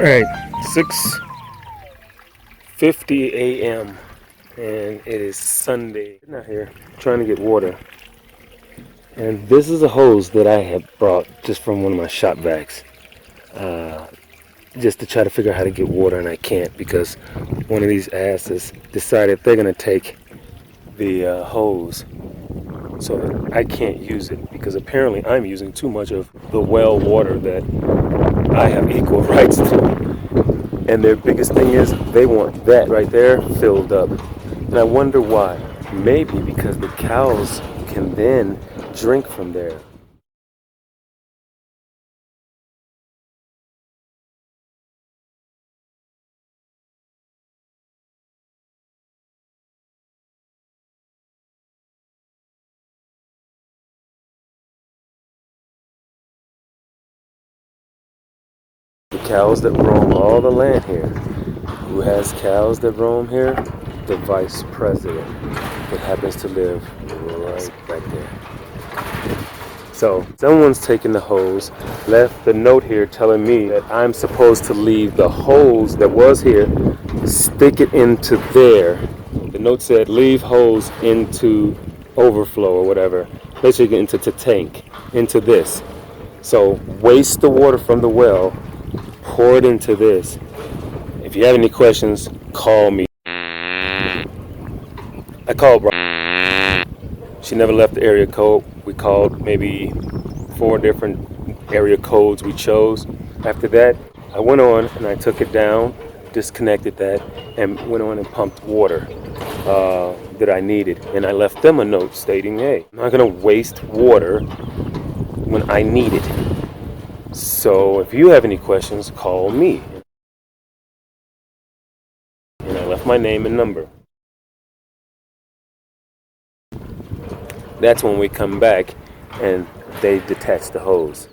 Alright, 6:50 a.m. and it is Sunday. I'm out here trying to get water. And this is a hose that I have brought just from one of my shop vacs. Just to try to figure out how to get water, and I can't because one of these asses decided they're going to take the hose. So I can't use it because apparently I'm using too much of the well water that I have equal rights to. And their biggest thing is they want that right there filled up. And I wonder why. Maybe because the cows can then drink from there. The cows that roam all the land here. Who has cows that roam here? The vice president that happens to live right back there. So someone's taken the hose, left the note here telling me that I'm supposed to leave the hose that was here, stick it into there. The note said leave hose into overflow or whatever, basically into the tank, into this. So waste the water from the well, pour it into this. If you have any questions, call me. I called Brian. She never left the area code. We called maybe 4 different area codes we chose. After that, I went on and I took it down, disconnected that, and went on and pumped water that I needed. And I left them a note stating, hey, I'm not going to waste water when I need it. So if you have any questions, call me. And I left my name and number. That's when we come back and they detach the hose.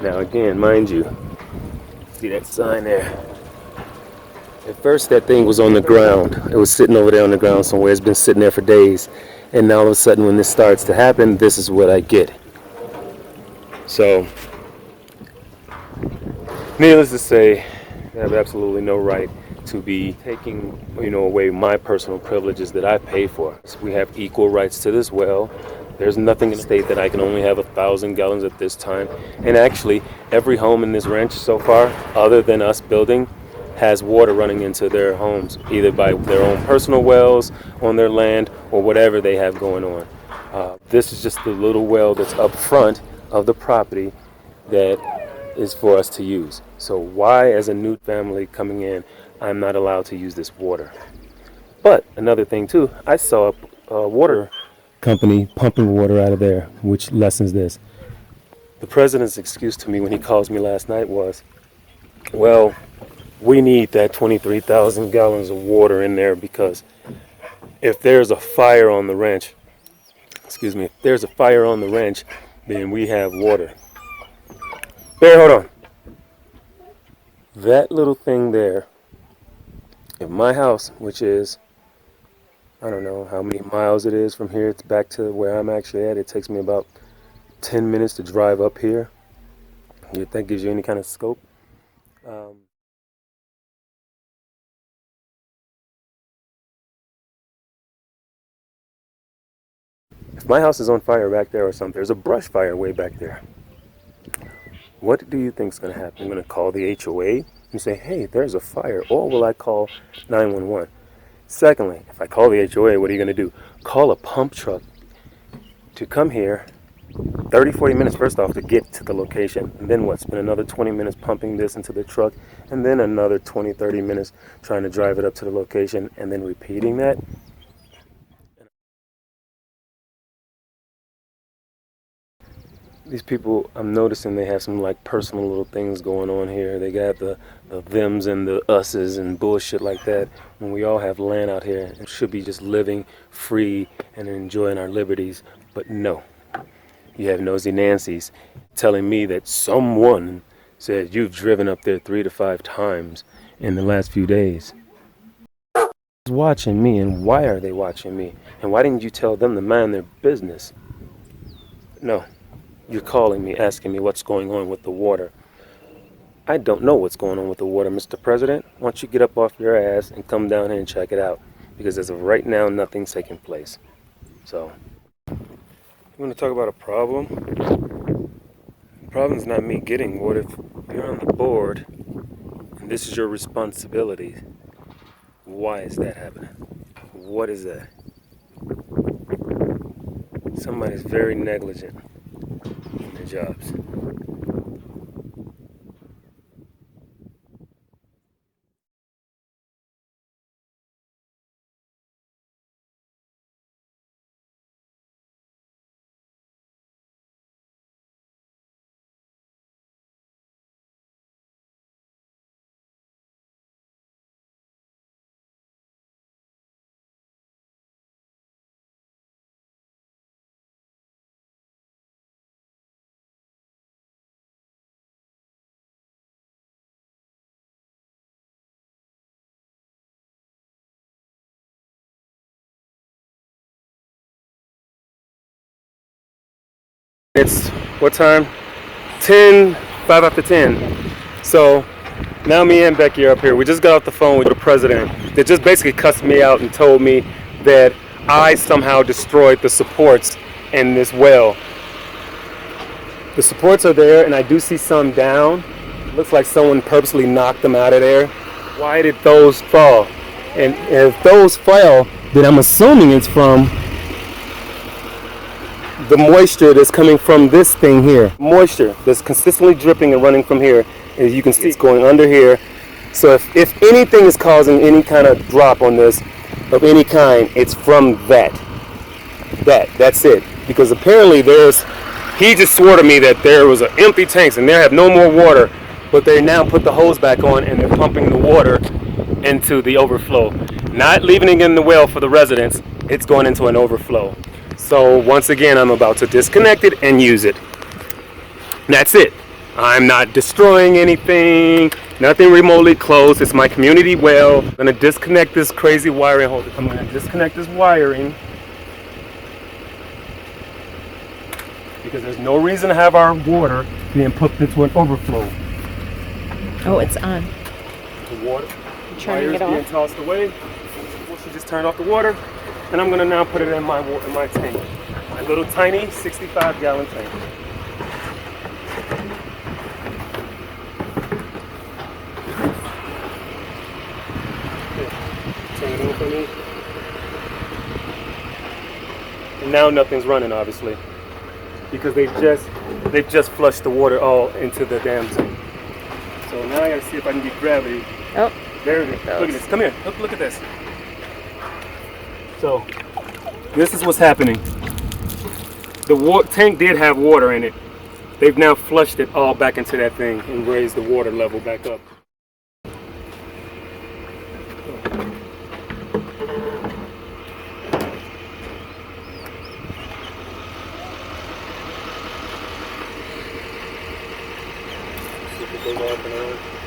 Now again, mind you, see that sign there? At first that thing was on the ground. It was sitting over there on the ground somewhere. It's been sitting there for days. And now all of a sudden when this starts to happen, this is what I get. So, needless to say, I have absolutely no right to be taking, away my personal privileges that I pay for. So we have equal rights to this well. There's nothing in the state that I can only have 1,000 gallons at this time. And actually, every home in this ranch so far, other than us building, has water running into their homes, either by their own personal wells on their land or whatever they have going on. This is just the little well that's up front of the property that is for us to use. So why, as a new family coming in, I'm not allowed to use this water? But another thing too, I saw a water company pumping water out of there, which lessens this. The president's excuse to me when he calls me last night was, well, we need that 23,000 gallons of water in there because if there's a fire on the ranch, if there's a fire on the ranch, then we have water. Bear, hold on. That little thing there, in my house, which is, I don't know how many miles it is from here, it's back to where I'm actually at. It takes me about 10 minutes to drive up here. If that gives you any kind of scope. If my house is on fire back there or something, there's a brush fire way back there. What do you think is going to happen? I'm going to call the HOA and say, hey, there's a fire, or will I call 911? Secondly, if I call the HOA, what are you going to do? Call a pump truck to come here 30, 40 minutes first off to get to the location. And then what? Spend another 20 minutes pumping this into the truck, and then another 20, 30 minutes trying to drive it up to the location, and then repeating that. These people, I'm noticing they have some like personal little things going on here. They got the thems and the us's and bullshit like that. When we all have land out here and should be just living free and enjoying our liberties. But no, you have nosy Nancy's telling me that someone said you've driven up there 3 to 5 times in the last few days. Who's watching me, and why are they watching me? And why didn't you tell them to mind their business? No, you're calling me, asking me what's going on with the water. I don't know what's going on with the water, Mr. President. Why don't you get up off your ass and come down here and check it out? Because as of right now, nothing's taking place. So, you want to talk about a problem? The problem's not me getting water. If you're on the board, and this is your responsibility, why is that happening? What is that? Somebody's very negligent in their jobs. It's what time? 5 after 10. So now me and Becky are up here. We just got off the phone with the president. They just basically cussed me out and told me that I somehow destroyed the supports in this well. The supports are there, and I do see some down. Looks like someone purposely knocked them out of there. Why did those fall? And if those fell, then I'm assuming it's from the moisture that's coming from this thing here. Moisture that's consistently dripping and running from here. As you can see, it's going under here. So if anything is causing any kind of drop on this of any kind, it's from that. That's it. Because apparently he just swore to me that there was an empty tanks and they have no more water, but they now put the hose back on and they're pumping the water into the overflow. Not leaving it in the well for the residents, it's going into an overflow. So once again, I'm about to disconnect it and use it. That's it. I'm not destroying anything, nothing remotely close. It's my community well. I'm gonna disconnect this crazy wiring. Hold it. I'm gonna disconnect this wiring because there's no reason to have our water being put into an overflow. Oh, it's on. The water, Turning it being off. tossed away. Well, she just turned off the water, and I'm gonna now put it in my tank, my little tiny 65-gallon tank. Turn it on for me. And now nothing's running, obviously, because they've just flushed the water all into the damn tank. So now I gotta see if I can get gravity. Oh, There it is. Look at this. Come here. Look at this. So this is what's happening. The tank did have water in it. They've now flushed it all back into that thing and raised the water level back up. See if it goes off and on.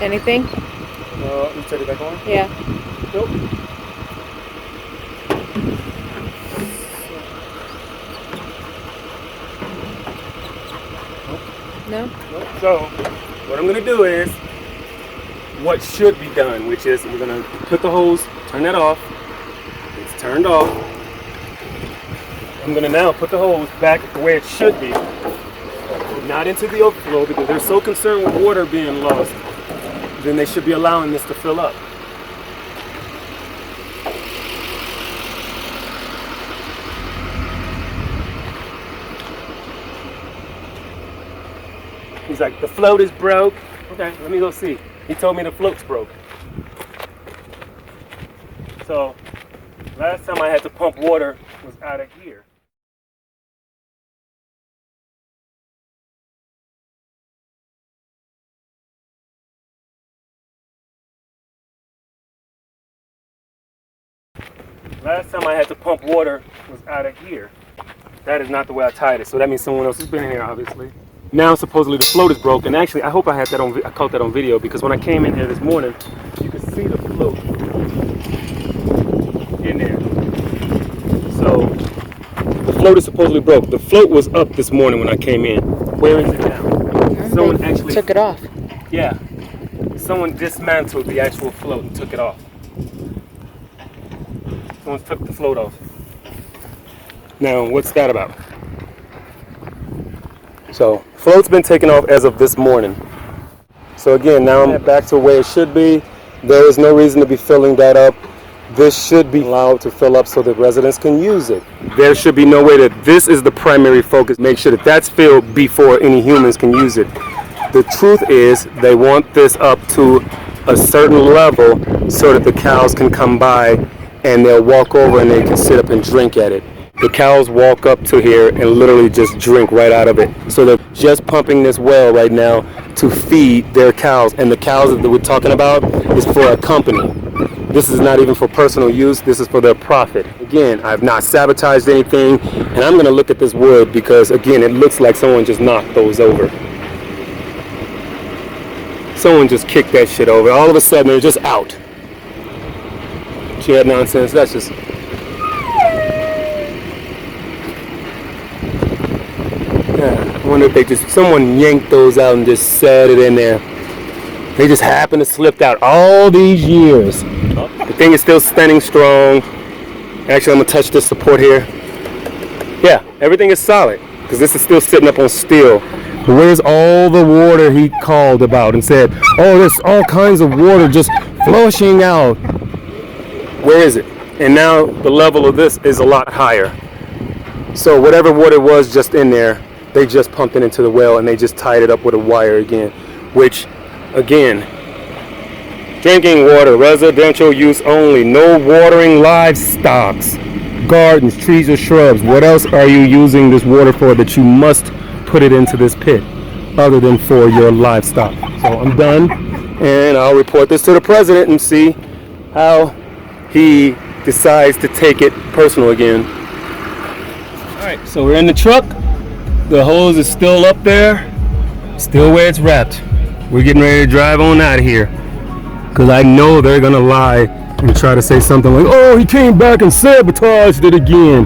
anything? You turn it back on? Yeah. Nope. No? Nope. So, what I'm going to do is what should be done, which is we're going to put the hose, turn that off. It's turned off. I'm going to now put the hose back the way it should be, not into the overflow, because they're so concerned with water being lost. Then they should be allowing this to fill up. He's like, the float is broke. Okay, let me go see. He told me the float's broke. So, last time I had to pump water was out of here. Last time I had to pump water was out of here. That is not the way I tied it. So that means someone else has been in here, obviously. Now supposedly the float is broken. Actually, I hope I had that on. I caught that on video because when I came in here this morning, you could see the float in there. So the float is supposedly broke. The float was up this morning when I came in. Where is it now? Someone actually took it off. Yeah. Someone dismantled the actual float and took it off. Someone took the float off. Now, what's that about? So, float's been taken off as of this morning. So again, now I'm back to where it should be. There is no reason to be filling that up. This should be allowed to fill up so that residents can use it. There should be no way that this is the primary focus. Make sure that that's filled before any humans can use it. The truth is they want this up to a certain level so that the cows can come by and they'll walk over and they can sit up and drink at it. The cows walk up to here and literally just drink right out of it. So they're just pumping this well right now to feed their cows. And the cows that we're talking about is for a company. This is not even for personal use. This is for their profit. Again, I've not sabotaged anything. And I'm going to look at this wood because, again, it looks like someone just knocked those over. Someone just kicked that shit over. All of a sudden, they're just out. Chair nonsense. That's just... Yeah, I wonder if they just... Someone yanked those out and just set it in there. They just happened to slip out all these years. The thing is still standing strong. Actually, I'm going to touch this support here. Yeah, everything is solid because this is still sitting up on steel. Where's all the water he called about and said, oh, there's all kinds of water just flushing out. Where is it? And now the level of this is a lot higher. So whatever water was just in there, they just pumped it into the well and they just tied it up with a wire again. Which, again, drinking water, residential use only, no watering livestock, gardens, trees or shrubs. What else are you using this water for that you must put it into this pit other than for your livestock? So I'm done and I'll report this to the president and see how he decides to take it personal again. Alright, so we're in the truck. The hose is still up there, still where it's wrapped. We're getting ready to drive on out of here because I know they're gonna lie and try to say something like, oh, he came back and sabotaged it again.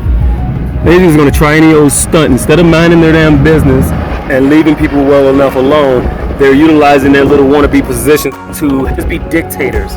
They're just gonna try any old stunt. Instead of minding their damn business and leaving people well enough alone, they're utilizing their little wannabe position to just be dictators.